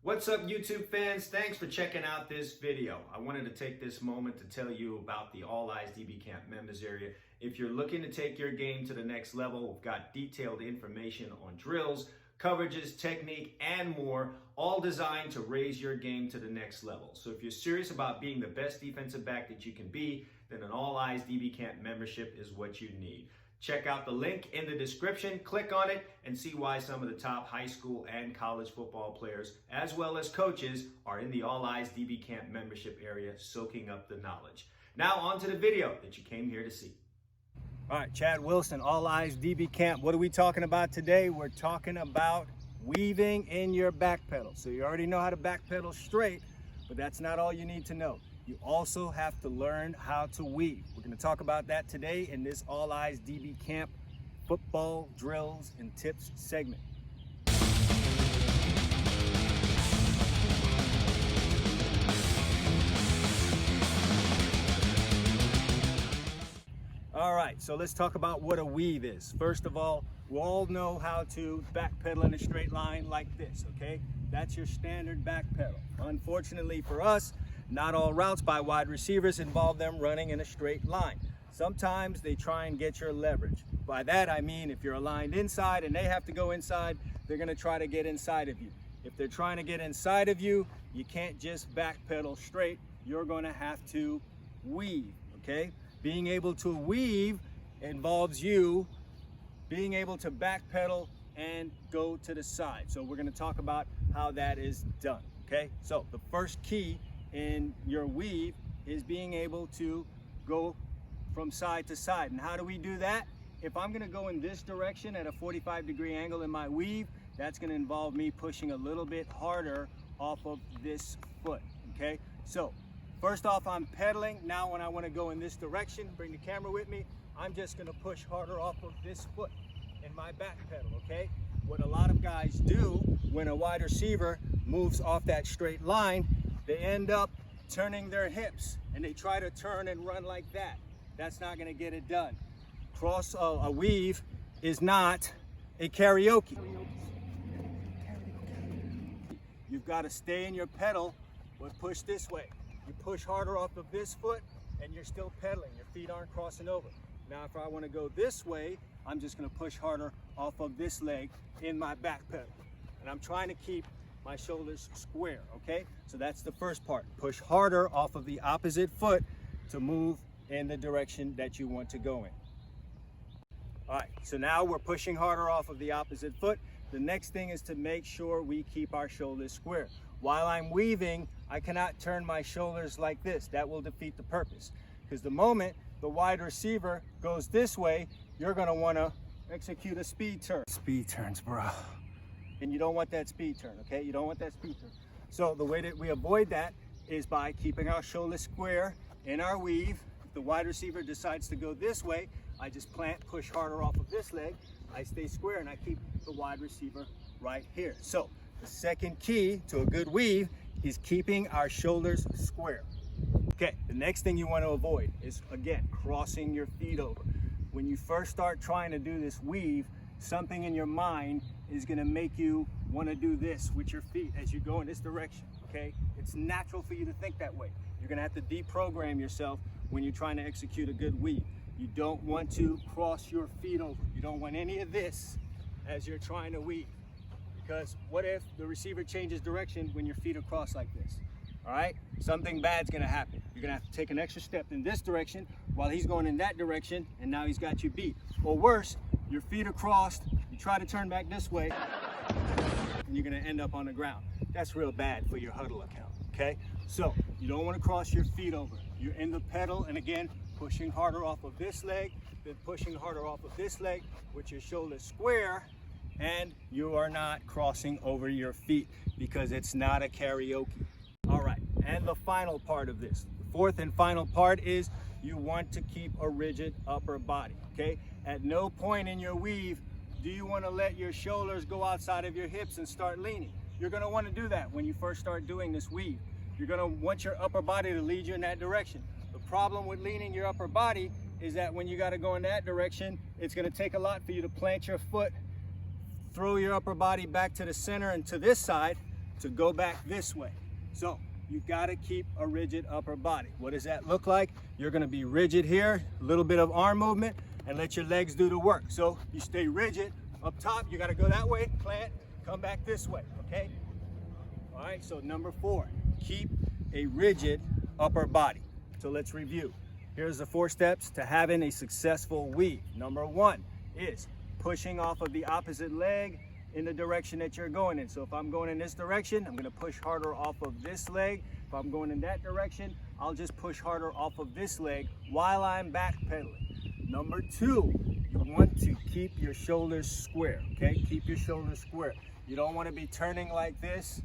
What's up, YouTube fans? Thanks for checking out this video. I wanted to take this moment to tell you about the All Eyes DB Camp members area. If you're looking to take your game to the next level, we've got detailed information on drills, coverages, technique, and more, all designed to raise your game to the next level. So if you're serious about being the best defensive back that you can be, then an All Eyes DB Camp membership is what you need. Check out the link in the description, click on it, and see why some of the top high school and college football players, as well as coaches, are in the All Eyes DB Camp membership area soaking up the knowledge. Now on to the video that you came here to see. All right, Chad Wilson, All Eyes DB Camp. What are we talking about today? We're talking about weaving in your back pedal. So you already know how to back pedal straight, but that's not all you need to know. You also have to learn how to weave. We're going to talk about that today in this All Eyes DB Camp football drills and tips segment. All right, so let's talk about what a weave is. First of all, we all know how to back pedal in a straight line like this, okay? That's your standard back pedal. Unfortunately for us, not all routes by wide receivers involve them running in a straight line. Sometimes they try and get your leverage. By that I mean if you're aligned inside and they have to go inside, they're going to try to get inside of you. If they're trying to get inside of you, you can't just back pedal straight. You're going to have to weave, okay? Being able to weave involves you being able to back pedal and go to the side. So we're going to talk about how that is done, okay? So the first key in your weave is being able to go from side to side. And how do we do that? If I'm going to go in this direction at a 45-degree angle in my weave, that's going to involve me pushing a little bit harder off of this foot, okay? So first off, I'm pedaling. Now when I want to go in this direction, bring the camera with me, I'm just going to push harder off of this foot in my back pedal, okay? What a lot of guys do when a wide receiver moves off that straight line, they end up turning their hips and they try to turn and run like that. That's not going to get it done. A weave is not a karaoke. You've got to stay in your pedal, but push this way. You push harder off of this foot and you're still pedaling. Your feet aren't crossing over. Now if I want to go this way, I'm just going to push harder off of this leg in my back pedal. And I'm trying to keep my shoulders square, okay? So that's the first part. Push harder off of the opposite foot to move in the direction that you want to go in. All right, so now we're pushing harder off of the opposite foot. The next thing is to make sure we keep our shoulders square. While I'm weaving, I cannot turn my shoulders like this. That will defeat the purpose. Because the moment the wide receiver goes this way, you're gonna wanna execute a speed turn. Speed turns, bro. And you don't want that speed turn, okay? You don't want that speed turn. So the way that we avoid that is by keeping our shoulders square in our weave. If the wide receiver decides to go this way, I just plant, push harder off of this leg. I stay square and I keep the wide receiver right here. So the second key to a good weave is keeping our shoulders square. Okay, the next thing you want to avoid is, again, crossing your feet over. When you first start trying to do this weave, something in your mind is going to make you want to do this with your feet as you go in this direction, okay? It's natural for you to think that way. You're going to have to deprogram yourself when you're trying to execute a good weave. You don't want to cross your feet over. You don't want any of this as you're trying to weave. Because what if the receiver changes direction when your feet are crossed like this? All right? Something bad's going to happen. You're going to have to take an extra step in this direction while he's going in that direction, and now he's got you beat. Or worse, your feet are crossed, you try to turn back this way, and you're going to end up on the ground. That's real bad for your huddle account, okay? So you don't want to cross your feet over. You're in the pedal, and again, pushing harder off of this leg, then pushing harder off of this leg with your shoulders square, and you are not crossing over your feet because it's not a karaoke. All right, and the final part of this, the fourth and final part is you want to keep a rigid upper body, okay? At no point in your weave do you want to let your shoulders go outside of your hips and start leaning. You're going to want to do that when you first start doing this weave. You're going to want your upper body to lead you in that direction. The problem with leaning your upper body is that when you got to go in that direction, it's going to take a lot for you to plant your foot, throw your upper body back to the center and to this side, to go back this way. So you gotta keep a rigid upper body. What does that look like? You're gonna be rigid here, a little bit of arm movement, and let your legs do the work. So you stay rigid up top, you gotta go that way, plant, come back this way, okay? All right, so number 4, keep a rigid upper body. So let's review. Here's the 4 steps to having a successful weave. Number 1 is pushing off of the opposite leg in the direction that you're going in. So if I'm going in this direction, I'm gonna push harder off of this leg. If I'm going in that direction, I'll just push harder off of this leg while I'm backpedaling. Number 2, you want to keep your shoulders square, okay? Keep your shoulders square. You don't wanna be turning like this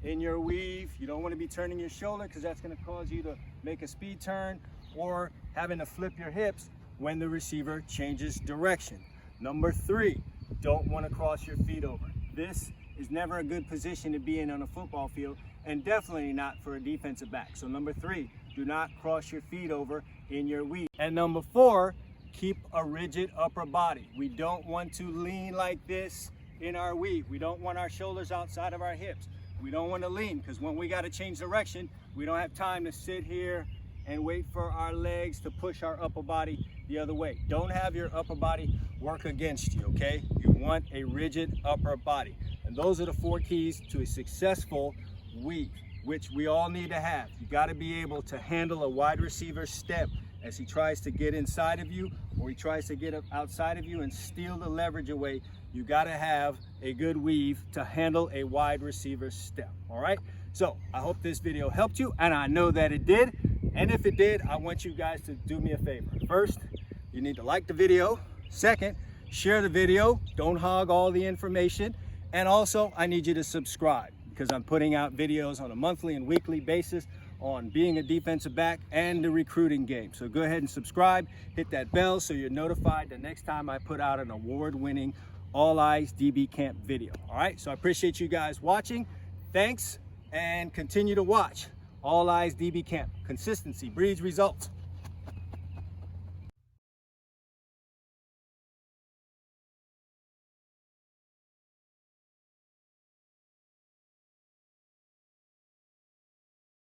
in your weave. You don't wanna be turning your shoulder because that's gonna cause you to make a speed turn or having to flip your hips when the receiver changes direction. Number 3, don't want to cross your feet over. This is never a good position to be in on a football field, and definitely not for a defensive back. So number 3, do not cross your feet over in your weave. And number 4, keep a rigid upper body. We don't want to lean like this in our weave. We don't want our shoulders outside of our hips. We don't want to lean because when we got to change direction, we don't have time to sit here and wait for our legs to push our upper body the other way. Don't have your upper body work against you, okay? You want a rigid upper body. And those are the 4 keys to a successful weave, which we all need to have. You gotta be able to handle a wide receiver step as he tries to get inside of you or he tries to get outside of you and steal the leverage away. You gotta have a good weave to handle a wide receiver step, all right? So I hope this video helped you, and I know that it did. And if it did, I want you guys to do me a favor. First, you need to like the video. Second, share the video. Don't hog all the information. And also, I need you to subscribe because I'm putting out videos on a monthly and weekly basis on being a defensive back and the recruiting game. So go ahead and subscribe, hit that bell so you're notified the next time I put out an award-winning All Eyes DB Camp video. All right, so I appreciate you guys watching. Thanks, and continue to watch All Eyes DB Camp. Consistency breeds results.